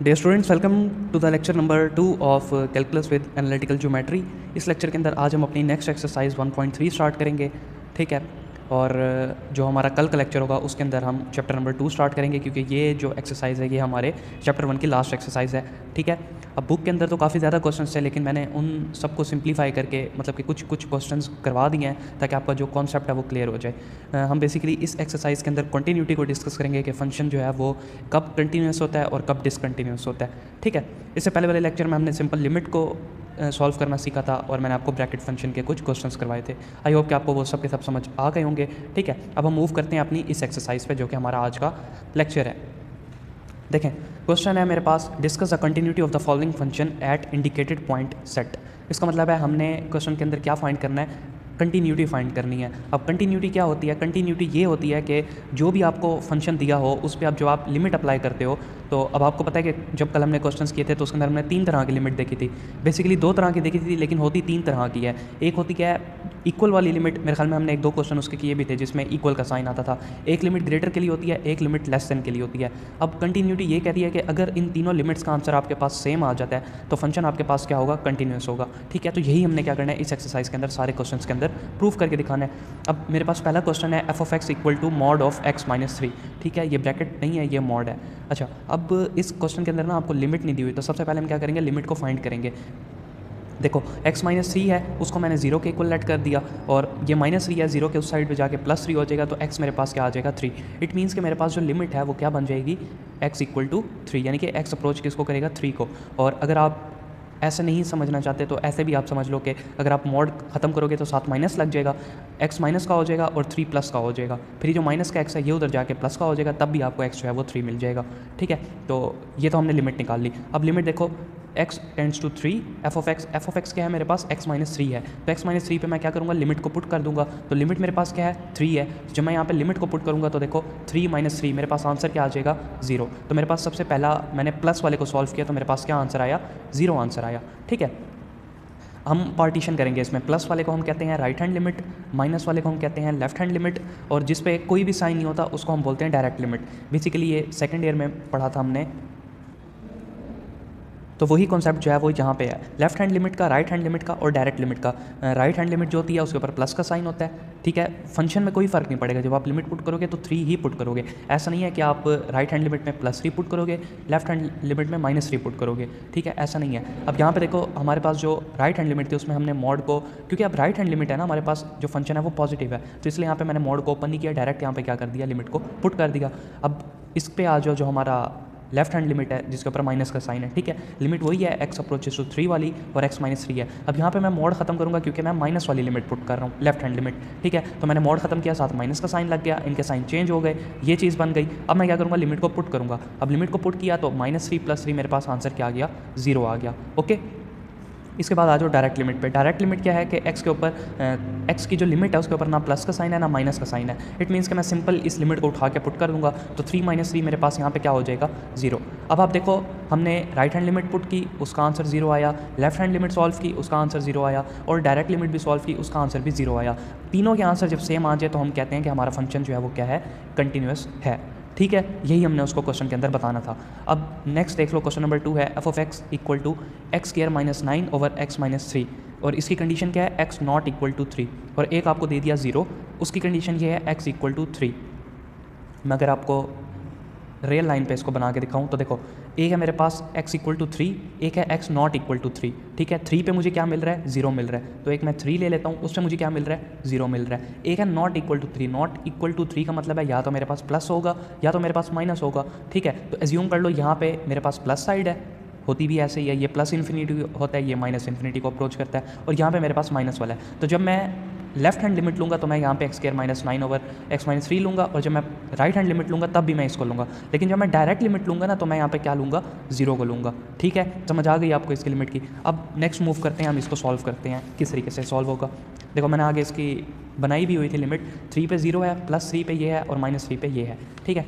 Dear students, welcome to the lecture number 2 of calculus with analytical geometry. इस lecture के अंदर आज हम अपनी नेक्स्ट एक्सरसाइज 1.3 स्टार्ट करेंगे, ठीक है। और जो हमारा कल का लेक्चर होगा उसके अंदर हम चैप्टर नंबर 2 स्टार्ट करेंगे, क्योंकि ये जो एक्सरसाइज है ये हमारे चैप्टर 1 की लास्ट एक्सरसाइज है, ठीक है। अब बुक के अंदर तो काफ़ी ज़्यादा क्वेश्चंस थे, लेकिन मैंने उन सबको सिंप्लीफाई करके मतलब कि कुछ क्वेश्चंस करवा दिए हैं ताकि आपका जो कॉन्सेप्ट है वो क्लियर हो जाए। हम बेसिकली इस एक्सरसाइज के अंदर कंटिन्यूटी को डिस्कस करेंगे कि फंक्शन जो है वो कब कंटिन्यूस होता है और कब डिसकंटिन्यूस होता है, ठीक है। इससे पहले वाले लेक्चर में हमने सिंपल लिमिट को सॉल्व करना सीखा था और मैंने आपको ब्रैकेट फंक्शन के कुछ क्वेश्चंस करवाए थे। आई होप कि आपको वो सब के सब समझ आ गए होंगे, ठीक है। अब हम मूव करते हैं अपनी इस एक्सरसाइज पे जो कि हमारा आज का लेक्चर है। देखें, क्वेश्चन है मेरे पास, discuss the continuity of the following function at indicated point set. इसका मतलब है हमने क्वेश्चन के अंदर क्या फाइंड करना है, कंटिन्यूटी फाइंड करनी है। अब कंटिन्यूटी क्या होती है? कंटिन्यूटी ये होती है कि जो भी आपको फंक्शन दिया हो उस पर जब आप लिमिट अप्लाई करते हो, तो अब आपको पता है कि जब कल हमने क्वेश्चंस किए थे तो उसके अंदर हमने 3 तरह की लिमिट देखी थी। बेसिकली 2 तरह की देखी थी, लेकिन होती 3 तरह की है। एक होती क्या है, इक्वल वाली लिमिट। मेरे ख्याल में हमने 1-2 क्वेश्चन उसके किए भी थे जिसमें इक्वल का साइन आता था। एक लिमिट ग्रेटर के लिए होती है, एक लिमिट लेस देन के लिए होती है। अब कंटिन्यूटी ये कहती है कि अगर इन तीनों लिमिट्स का आंसर आपके पास सेम आ जाता है तो फंक्शन आपके पास क्या होगा, कंटिन्यूस होगा, ठीक है। तो यही हमने क्या करना है इस एक्सरसाइज के अंदर, सारे क्वेश्चन के अंदर प्रूव करके दिखाना है। अब मेरे पास पहला क्वेश्चन है F of x equal to mod of X minus 3, ठीक है। ये ब्रैकेट नहीं है, ये मॉड है। अच्छा, अब इस क्वेश्चन के अंदर ना आपको लिमिट नहीं दी हुई, तो सबसे पहले हम क्या करेंगे, लिमिट को फाइंड करेंगे। देखो, x माइनस 3 है, उसको मैंने 0 के इक्वल लेट कर दिया, और ये माइनस 3 है, 0 के उस साइड पे जाके प्लस 3 हो जाएगा, तो x मेरे पास क्या आ जाएगा, 3। इट मीन्स कि मेरे पास जो लिमिट है वो क्या बन जाएगी, x इक्वल टू 3, यानी कि x अप्रोच किसको करेगा, 3 को। और अगर आप ऐसे नहीं समझना चाहते तो ऐसे भी आप समझ लो कि अगर आप मॉड खत्म करोगे तो साथ माइनस लग जाएगा, x माइनस का हो जाएगा और 3 प्लस का हो जाएगा। फिर जो माइनस का x है ये उधर जाके प्लस का हो जाएगा, तब भी आपको x जो है वो 3 मिल जाएगा, ठीक है। तो ये तो हमने लिमिट निकाल ली। अब लिमिट देखो, x tends to 3, F of x क्या है मेरे पास, x माइनस 3 है, तो x माइनस 3 पर मैं क्या करूँगा, लिमिट को पुट कर दूंगा। तो लिमिट मेरे पास क्या है, 3 है। जब मैं यहाँ पे लिमिट को पुट करूँगा तो देखो 3 माइनस 3 मेरे पास आंसर क्या आ जाएगा, 0। तो मेरे पास सबसे पहला मैंने प्लस वाले को सॉल्व किया तो मेरे पास क्या आंसर आया, 0 आंसर आया, ठीक है। हम पार्टीशन करेंगे इसमें, प्लस वाले को हम कहते हैं राइट हैंड लिमिट, माइनस वाले को हम कहते हैं लेफ्ट हैंड लिमिट, और जिस पे कोई भी साइन नहीं होता उसको हम बोलते हैं डायरेक्ट लिमिट। बेसिकली ये सेकंड ईयर में पढ़ा था हमने, तो वही कॉन्सेप्ट जो है वो यहाँ पे है, लेफ्ट हैंड लिमिट का, राइट हैंड लिमिट का और डायरेक्ट लिमिट का। राइट हैंड लिमिट जो होती है उसके ऊपर प्लस का साइन होता है, ठीक है। फंक्शन में कोई फ़र्क नहीं पड़ेगा, जब आप लिमिट पुट करोगे तो 3 ही पुट करोगे। ऐसा नहीं है कि आप राइट हैंड लिमिट में +3 पुट करोगे, लेफ्ट हैंड लिमिट में -3 पुट करोगे, ठीक है, ऐसा नहीं है। अब यहाँ पे देखो हमारे पास जो राइट हैंड लिमिट थी उसमें हमने मॉड को, क्योंकि अब राइट हैंड लिमिट है ना हमारे पास, जो फंक्शन है वो पॉजिटिव है, तो इसलिए यहाँ पे मैंने मॉड को ओपन नहीं किया, डायरेक्ट यहाँ पे क्या कर दिया, लिमिट को पुट कर दिया। अब इस पे आ जाओ, जो हमारा लेफ्ट हैंड लिमिट है जिसके ऊपर माइनस का साइन है, ठीक है। लिमिट वही है, x अप्रोचेस टू 3 वाली, और x माइनस 3 है। अब यहाँ पे मैं मॉड खत्म करूँगा क्योंकि मैं माइनस वाली लिमिट पुट कर रहा हूँ, लेफ्ट हैंड लिमिट, ठीक है। तो मैंने मॉड खत्म किया, साथ माइनस का साइन लग गया, इनके साइन चेंज हो गए, ये चीज़ बन गई। अब मैं क्या करूँगा, लिमिट को पुट करूँगा। अब लिमिट को पुट किया तो -3 + 3 मेरे पास आंसर क्या आ गया, 0 आ गया, ओके। इसके बाद आ जाओ डायरेक्ट लिमिट पे। डायरेक्ट लिमिट क्या है कि x के ऊपर x की जो लिमिट है उसके ऊपर ना प्लस का साइन है ना माइनस का साइन है। इट मीन्स कि मैं सिंपल इस लिमिट को उठा के पुट कर दूंगा, तो 3 - 3 मेरे पास यहाँ पे क्या हो जाएगा, 0। अब आप देखो, हमने राइट हैंड लिमिट पुट की, उसका आंसर 0 आया, लेफ्ट हैंड लिमिट सॉल्व की, उसका आंसर 0 आया, और डायरेक्ट लिमिट भी सॉल्व की, उसका आंसर भी 0 आया। तीनों के आंसर जब सेम आ जाए तो हम कहते हैं कि हमारा फंक्शन जो है वो क्या है, कंटिन्यूस है, ठीक है। यही हमने उसको क्वेश्चन के अंदर बताना था। अब नेक्स्ट देख लो, क्वेश्चन नंबर 2 है F of x equal to x² - 9 over x - 3, और इसकी कंडीशन क्या है, x नॉट इक्वल टू 3, और एक आपको दे दिया 0, उसकी कंडीशन ये है x इक्वल टू 3। मैं अगर आपको रियल लाइन पे इसको बना के दिखाऊं तो देखो, एक है मेरे पास x इक्वल टू 3, एक है x नॉट इक्वल टू 3, ठीक है। 3 पे मुझे क्या मिल रहा है, 0 मिल रहा है, तो एक मैं 3 ले लेता हूँ, उससे मुझे क्या मिल रहा है, 0 मिल रहा है। एक है not equal to 3, not equal to 3 का मतलब है या तो मेरे पास प्लस होगा या तो मेरे पास माइनस होगा, ठीक है। तो एज्यूम कर लो यहाँ पे मेरे पास प्लस साइड है, होती भी ऐसे ही है, ये प्लस इन्फिनिटी होता है, ये माइनस इन्फिनिटी को अप्रोच करता है, और यहाँ पे मेरे पास माइनस वाला है। तो जब मैं लेफ्ट हैंड लिमिट लूँगा तो मैं यहाँ पे x² - 9 ओवर x - 3 लूँगा, और जब मैं राइट हैंड लिमिट लूँगा तब भी मैं इसको लूँगा। लेकिन जब मैं डायरेक्ट लिमिट लूँगा ना तो मैं यहाँ पे क्या लूँगा, 0 को लूँगा, ठीक है। समझ आ गई आपको इसकी लिमिट की। अब नेक्स्ट मूव करते हैं, हम इसको सॉल्व करते हैं, किस तरीके से सॉल्व होगा। देखो, मैंने आगे इसकी बनाई भी हुई थी लिमिट, 3 पे 0 है, +3 पे ये है, और -3 पे ये है, ठीक है।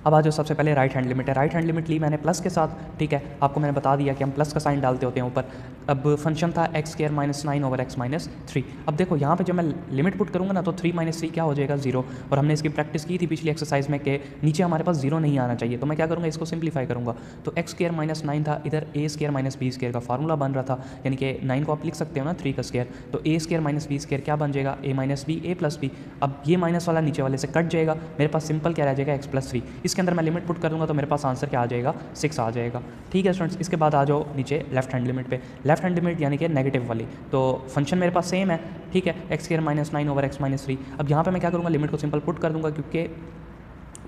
अब आ जाओ सबसे पहले राइट हैंड लिमिट है। राइट हैंड लिमिट ली मैंने प्लस के साथ, ठीक है, आपको मैंने बता दिया कि हम प्लस का साइन डालते होते हैं ऊपर। अब फंक्शन था x square minus 9 over x minus 3। अब देखो यहाँ पे जब मैं लिमिट पुट करूँगा ना तो 3 माइनस 3 क्या हो जाएगा 0, और हमने इसकी प्रैक्टिस की थी पिछली एक्सरसाइज में कि नीचे हमारे पास 0 नहीं आना चाहिए। तो मैं क्या करूँगा, इसको सिंप्लीफाई करूँगा। तो एक्स स्क्वायर माइनस 9 था, इधर ए स्क्वायर माइनस बी स्क्वायर का फार्मूला बन रहा था, यानी कि 9 को आप लिख सकते हो ना 3 का स्क्वायर, तो ए स्क्वायर माइनस बी स्क्वायर क्या बन जाएगा, ए माइनस बी ए प्लस बी। अब ये माइनस वाला नीचे वाले से कट जाएगा, मेरे पास सिंपल क्या रह जाएगा एक्स प्लस 3। इसके अंदर मैं लिमिट पुट कर दूँगा तो मेरे पास आंसर क्या आ जाएगा 6 आ जाएगा। ठीक है स्टूडेंट्स, इसके बाद आ जाओ नीचे लेफ्ट हैंड लिमिट पे। लेफ्ट हैंड लिमिट यानी कि नेगेटिव वाली, तो फंक्शन मेरे पास सेम है, ठीक है, x square minus 9 over x minus 3। अब यहाँ पे मैं क्या करूँगा, लिमिट को सिंपल पुट कर दूँगा, क्योंकि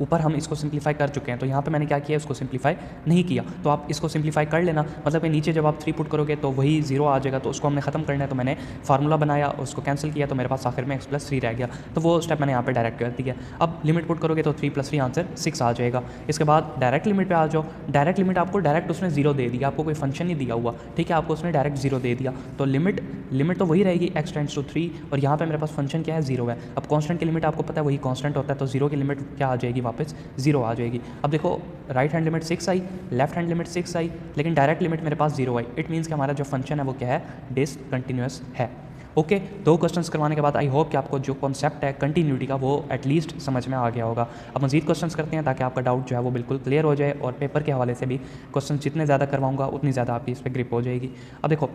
ऊपर हम इसको सिंप्लीफाई कर चुके हैं, तो यहाँ पे मैंने क्या किया, उसको सिंप्लीफाई नहीं किया। तो आप इसको सिंप्लीफाई कर लेना, मतलब कि नीचे जब आप 3 पुट करोगे तो वही 0 आ जाएगा, तो उसको हमने खत्म करना है। तो मैंने फार्मूला बनाया, उसको कैंसिल किया, तो मेरे पास आखिर में एक्स प्लस 3 रह गया, तो वो स्टेप मैंने यहाँ पे डायरेक्ट कर दिया। अब लिमिट पुट करोगे तो 3 + 3 आंसर 6 आ जाएगा। इसके बाद डायरेक्ट लिमिट पे आ जाओ। डायरेक्ट लिमिट आपको डायरेक्ट उसने 0 दे दिया, आपको कोई फंक्शन नहीं दिया हुआ, ठीक है, आपको उसने डायरेक्ट 0 दे दिया, तो लिमिट तो वही रहेगी x टेंड्स टू 3, और यहाँ पे मेरे पास फंक्शन क्या है 0 है। अब कांस्टेंट की लिमिट आपको पता है वही कांस्टेंट होता है, तो 0 की लिमिट क्या आ जाएगी, वापस 0 आ जाएगी। अब देखो राइट हैंड लिमिट 6 आई, लेफ्ट हैंड लिमिट 6 आई, लेकिन डायरेक्ट लिमिट मेरे पास 0 आई। इट मीन्स कि हमारा जो फंक्शन है वो क्या है, डिसकंटिन्यूअस है। ओके, 2 क्वेश्चंस करवाने के बाद आई होप कि आपको जो कॉन्सेप्ट है कंटिन्यूटी का वो एटलीस्ट समझ में आ गया होगा। अब मजीद क्वेश्चंस करते हैं ताकि आपका डाउट जो है वो बिल्कुल क्लियर हो जाए, और पेपर के हवाले से भी क्वेश्चन जितने ज़्यादा करवाऊंगा उतनी ज़्यादा आपकी इस पर ग्रिप हो जाएगी। अब देखो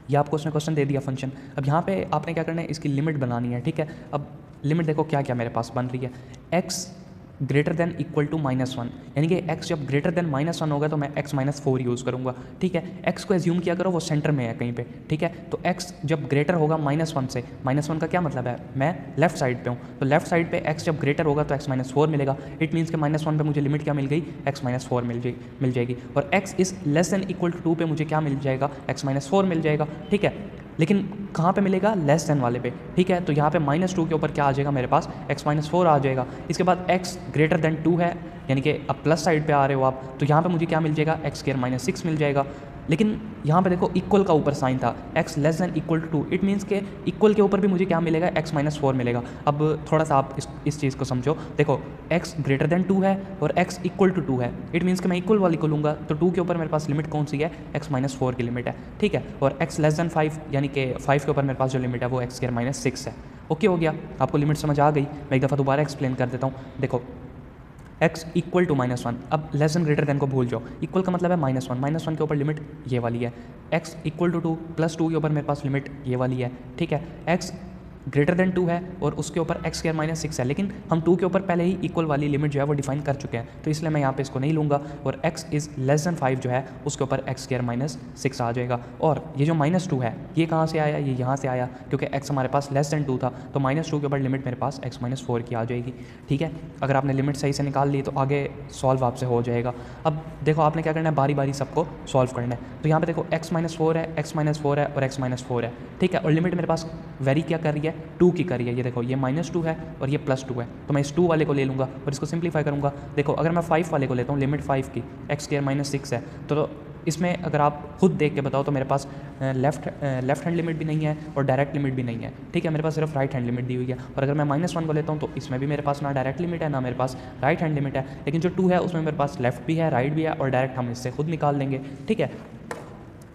ये आपको उसने क्वेश्चन दे दिया फंक्शन, अब यहाँ पे आपने क्या करना है, इसकी लिमिट बनानी है, ठीक है। अब लिमिट देखो क्या क्या मेरे पास बन रही है, x greater than equal to -1, यानी कि x जब ग्रेटर देन -1 होगा तो मैं x -4 यूज़ करूँगा, ठीक है। x को एज्यूम किया करो वो सेंटर में है कहीं पे, ठीक है। तो x जब ग्रेटर होगा -1 से, -1 का क्या मतलब है, मैं लेफ्ट साइड पे हूँ, तो लेफ्ट साइड पे x जब ग्रेटर होगा तो x -4 मिलेगा। इट मीन्स के -1 पे मुझे लिमिट क्या मिल गई, x -4 मिल जाएगी, और x is less than equal to 2 पे मुझे क्या मिल जाएगा, x -4 मिल जाएगा, ठीक है। लेकिन कहाँ पे मिलेगा, लेस देन वाले पे, ठीक है। तो यहाँ पे -2 के ऊपर क्या आ जाएगा मेरे पास, x -4 आ जाएगा। इसके बाद x ग्रेटर देन 2 है, यानी कि अब प्लस साइड पे आ रहे हो आप, तो यहाँ पे मुझे क्या मिल जाएगा, x स्क्वायर -6 मिल जाएगा। लेकिन यहाँ पे देखो इक्वल का ऊपर साइन था, x less than equal to 2, it means के इक्वल के ऊपर भी मुझे क्या मिलेगा, x -4 मिलेगा। अब थोड़ा सा आप इस चीज़ को समझो, देखो x ग्रेटर देन 2 है और x इक्वल टू 2 है, इट मीन्स कि मैं इक्वल वाली को लूँगा, तो 2 के ऊपर मेरे पास लिमिट कौन सी है, x -4 की लिमिट है, ठीक है। और x लेस देन 5, यानी कि 5 के ऊपर मेरे पास जो लिमिट है वो x स्क्वायर -6 है। ओके हो गया, आपको लिमिट समझ आ गई। मैं एक दफ़ा दोबारा एक्सप्लेन कर देता हूँ। देखो x इक्वल टू -1, अब लेस देन ग्रेटर देन को भूल जाओ, इक्वल का मतलब है -1 के ऊपर लिमिट ये वाली है, x इक्वल टू 2 + 2 के ऊपर मेरे पास लिमिट ये वाली है, ठीक है। x ग्रेटर देन 2 है और उसके ऊपर x स्क्वायर -6 है, लेकिन हम 2 के ऊपर पहले ही इक्वल वाली लिमिट जो है वो डिफाइन कर चुके हैं, तो इसलिए मैं यहाँ पे इसको नहीं लूँगा, और x इज़ लेस देन 5 जो है उसके ऊपर x स्क्वायर -6 आ जाएगा। और ये जो -2 है ये कहाँ से आया, ये यहाँ से आया, क्योंकि x हमारे पास लेस देन 2 था, तो -2 के ऊपर लिमिट मेरे पास x -4 की आ जाएगी, ठीक है। अगर आपने लिमिट सही से निकाल ली तो आगे सॉल्व आपसे हो जाएगा। अब देखो आपने क्या करना है, बारी बारी सबको सॉल्व करना है। तो यहाँ पे देखो x -4 है, x -4 है और x -4 है, ठीक है, और लिमिट मेरे पास वेरी क्या कर रही है, 2 की कर रही है। ये देखो ये -2 है और ये +2 है, तो मैं इस 2 वाले को ले लूँगा और इसको सिंप्लीफाई करूँगा। देखो अगर मैं 5 वाले को लेता हूँ, लिमिट 5 की, x स्क्वायर -6 है, तो इसमें अगर आप खुद देख के बताओ तो मेरे पास लेफ्ट हैंड लिमिट भी नहीं है और डायरेक्ट लिमिट भी नहीं है, ठीक है, मेरे पास सिर्फ राइट हैंड लिमिट दी हुई है। और अगर मैं -1 को लेता हूँ तो इसमें भी मेरे पास ना डायरेक्ट लिमिट है ना मेरे पास राइट हैंड लिमिट है, लेकिन जो 2 है उसमें मेरे पास लेफ्ट भी है राइट भी है, और डायरेक्ट हम इससे खुद निकाल लेंगे, ठीक है।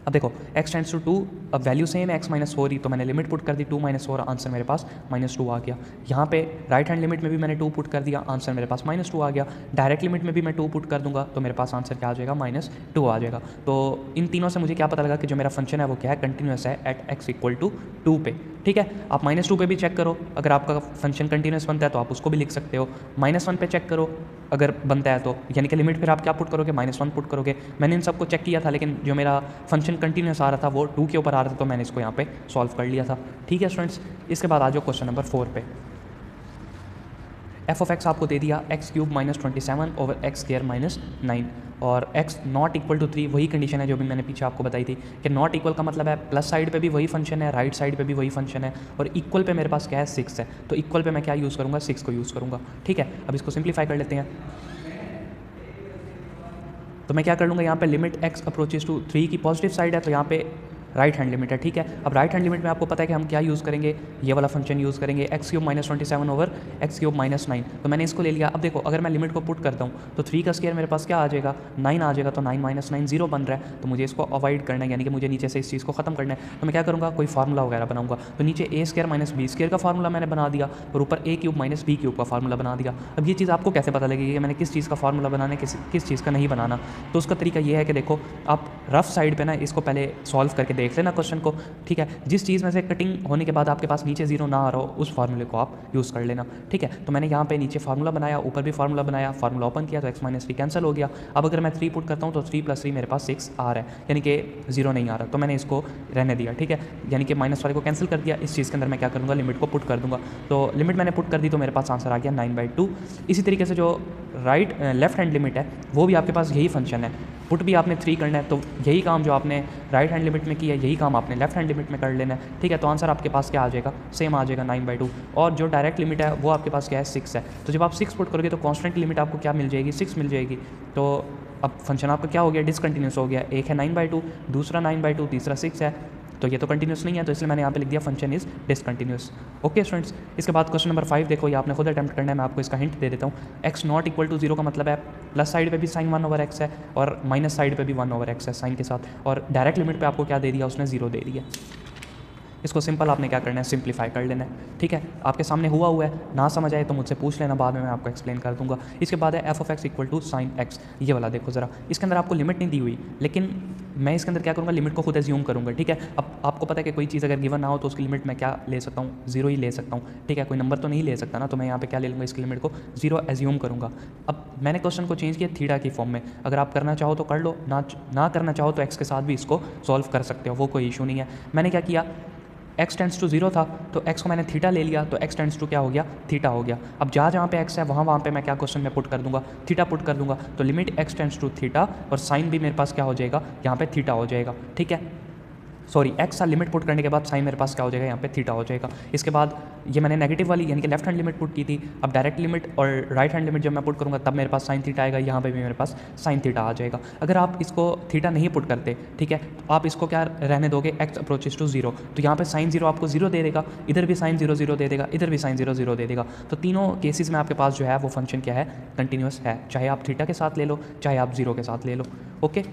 अब देखो x टेंड्स टू 2, अब वैल्यू सेम है x -4 ही, तो मैंने लिमिट पुट कर दी 2 -4, आंसर मेरे पास -2 आ गया। यहाँ पे राइट हैंड लिमिट में भी मैंने 2 पुट कर दिया, आंसर मेरे पास -2 आ गया। डायरेक्ट लिमिट में भी मैं 2 पुट कर दूंगा तो मेरे पास आंसर क्या आ जाएगा, -2 आ जाएगा। तो इन तीनों से मुझे क्या पता लगा कि जो मेरा फंक्शन है वो क्या है, कंटिन्यूस है एट x इक्वल टू 2 पे, ठीक है। आप -2 पे भी चेक करो, अगर आपका फंक्शन कंटिन्यूस बनता है तो आप उसको भी लिख सकते हो। -1 पे चेक करो अगर बनता है तो, यानी कि लिमिट फिर आप क्या पुट करोगे, -1 पुट करोगे। मैंने इन सबको चेक किया था, लेकिन जो मेरा फंक्शन कंटिन्यूस आ रहा था वो 2 के ऊपर आ रहा था, तो मैंने इसको यहाँ पे सॉल्व कर लिया था, ठीक है स्टूडेंट्स। इसके बाद आ जाओ क्वेश्चन नंबर 4 पे। f ऑफ x आपको दे दिया x³ -27 ओवर x स्क्वायर -9, और x नॉट इक्वल टू 3, वही कंडीशन है जो भी मैंने पीछे आपको बताई थी कि नॉट इक्वल का मतलब है प्लस साइड पे भी वही फंक्शन है, राइट साइड पे भी वही फंक्शन है, और इक्वल पे मेरे पास क्या है, 6 है, तो इक्वल पे मैं क्या यूज़ करूँगा, 6 को यूज़ करूँगा, ठीक है। अब इसको सिंप्लीफाई कर लेते हैं, तो मैं क्या कर लूँगा, यहाँ पे लिमिट x अप्रोचेज टू 3 की पॉजिटिव साइड है, तो यहाँ पे राइट हैंड लिमिट है, ठीक है। अब राइट हैंड लिमिट में आपको पता है कि हम क्या यूज़ करेंगे, ये वाला फंक्शन यूज़ करेंगे x³ - 27 ओवर x³ - 9। तो मैंने इसको ले लिया। अब देखो अगर मैं लिमिट को पुट करता हूँ तो 3 का स्क्वायर मेरे पास क्या आ जाएगा, 9 आ जाएगा। तो 9 - 9 0 बन रहा है, तो मुझे इसको अवॉइड करना है, यानी कि मुझे नीचे से इस चीज़ को खत्म करना है। तो मैं क्या करूँगा, कोई फार्मूला वगैरह बनाऊंगा। तो नीचे a² - b² का फार्मूला मैंने बना दिया और ऊपर a³ - b³ का फार्मूला बना दिया। अब ये चीज़ आपको कैसे पता लगेगी कि मैंने किस चीज़ का फार्मूला बनाना है, किस चीज़ का नहीं बनाना। तो उसका तरीका ये है कि देखो आप रफ साइड पे ना इसको पहले सॉल्व करके देख लेना क्वेश्चन को, ठीक है। जिस चीज़ में से कटिंग होने के बाद आपके पास नीचे 0 ना आ रहा हो उस फार्मूले को आप यूज़ कर लेना, ठीक है। तो मैंने यहाँ पे नीचे फार्मूला बनाया, ऊपर भी फार्मूला बनाया, फार्मूला ओपन किया तो x - 3 कैंसिल हो गया। अब अगर मैं 3 पुट करता हूँ तो 3 + 3 मेरे पास 6 आ रहा है, यानी कि 0 नहीं आ रहा। तो मैंने इसको रहने दिया, ठीक है, यानी कि माइनस वाले को कैंसिल कर दिया। इस चीज़ के अंदर मैं क्या करूँगा, लिमिट को पुट कर दूँगा। तो लिमिट मैंने पुट कर दी तो मेरे पास आंसर आ गया 9/2। इसी तरीके से जो लेफ्ट हैंड लिमिट है वो भी आपके पास यही फंक्शन है। पुट भी आपने 3 करना है, तो यही काम जो आपने राइट हैंड लिमिट में किया है यही काम आपने लेफ्ट हैंड लिमिट में कर लेना है, ठीक है। तो आंसर आपके पास क्या आ जाएगा, सेम आ जाएगा 9/2। और जो डायरेक्ट लिमिट है वो आपके पास क्या है, 6 है। तो जब आप 6 पुट करोगे तो कॉन्स्टेंट लिमिट आपको क्या मिल जाएगी, 6 मिल जाएगी। तो अब फंक्शन आपका क्या हो गया, डिसकंटिन्यूस हो गया। एक है 9/2, दूसरा 9/2, तीसरा 6 है, तो ये तो कंटिन्यूस नहीं है, तो इसलिए मैंने यहाँ पे लिख दिया function is discontinuous. Okay students, इसके बाद क्वेश्चन नंबर 5 देखो, ये आपने खुद अटैम्प्ट करना है, मैं आपको इसका हिंट दे देता हूँ। x ≠ = 0 का मतलब है प्लस साइड पे भी साइन 1/x है और माइनस साइड पे भी 1/x है साइन के साथ, और डायरेक्ट लिमिट पे आपको क्या दे दिया, उसने 0 दे दिया। इसको सिंपल आपने क्या करना है, सिंप्लीफाई कर लेना है, ठीक है। आपके सामने हुआ है, ना समझ आए तो मुझसे पूछ लेना, बाद में मैं आपको एक्सप्लेन कर दूंगा। इसके बाद है f(x) = sin x। ये वाला देखो ज़रा, इसके अंदर आपको लिमिट नहीं दी हुई, लेकिन मैं इसके अंदर क्या करूँगा, लिमिट को खुद एज्यूम करूँगा, ठीक है। अब आपको पता है कि कोई चीज़ अगर गिवन ना हो तो उसकी लिमिट मैं क्या ले सकता हूँ, 0 ही ले सकता हूँ, ठीक है। कोई नंबर तो नहीं ले सकता ना, तो मैं यहाँ पे क्या ले लूँगा, इसकी लिमिट को 0 एज्यूम करूँगा। अब मैंने क्वेश्चन को चेंज किया थीटा की फॉर्म में, अगर आप करना चाहो तो कर लो, ना करना चाहो तो x के साथ भी इसको सॉल्व कर सकते हो, वो कोई इशू नहीं है। मैंने क्या किया, x टेंड्स टू 0 था तो x को मैंने थीटा ले लिया, तो x टेंड्स टू क्या हो गया, थीटा हो गया। अब जहाँ पे x है वहाँ पे मैं क्या क्वेश्चन में पुट कर दूंगा, थीटा पुट कर दूंगा। तो limit x tends to theta और साइन भी मेरे पास क्या हो जाएगा, यहाँ पे थीटा हो जाएगा, ठीक है। सॉरी, x का लिमिट पुट करने के बाद साइन मेरे पास क्या हो जाएगा, यहाँ पे थीटा हो जाएगा। इसके बाद ये मैंने नेगेटिव वाली यानी कि लेफ्ट हैंड लिमिट पुट की थी। अब डायरेक्ट लिमिट और राइट हैंड लिमिट जब मैं पुट करूँगा तब मेरे पास साइन थीटा आएगा, यहाँ पे भी मेरे पास साइन थीटा आ जाएगा। अगर आप इसको थीटा नहीं पुट करते, ठीक है, तो आप इसको क्या रहने दोगे, x अप्रोचेस टू 0, तो यहाँ पे साइन 0 आपको 0 दे देगा, इधर भी साइन 0 0 दे देगा, इधर भी साइन 0 0 दे देगा। तो तीनों केसेस में आपके पास जो है वो फंक्शन क्या है, कंटिन्यूस है, चाहे आप थीटा के साथ ले लो, चाहे आप 0 के साथ ले लो। ओके,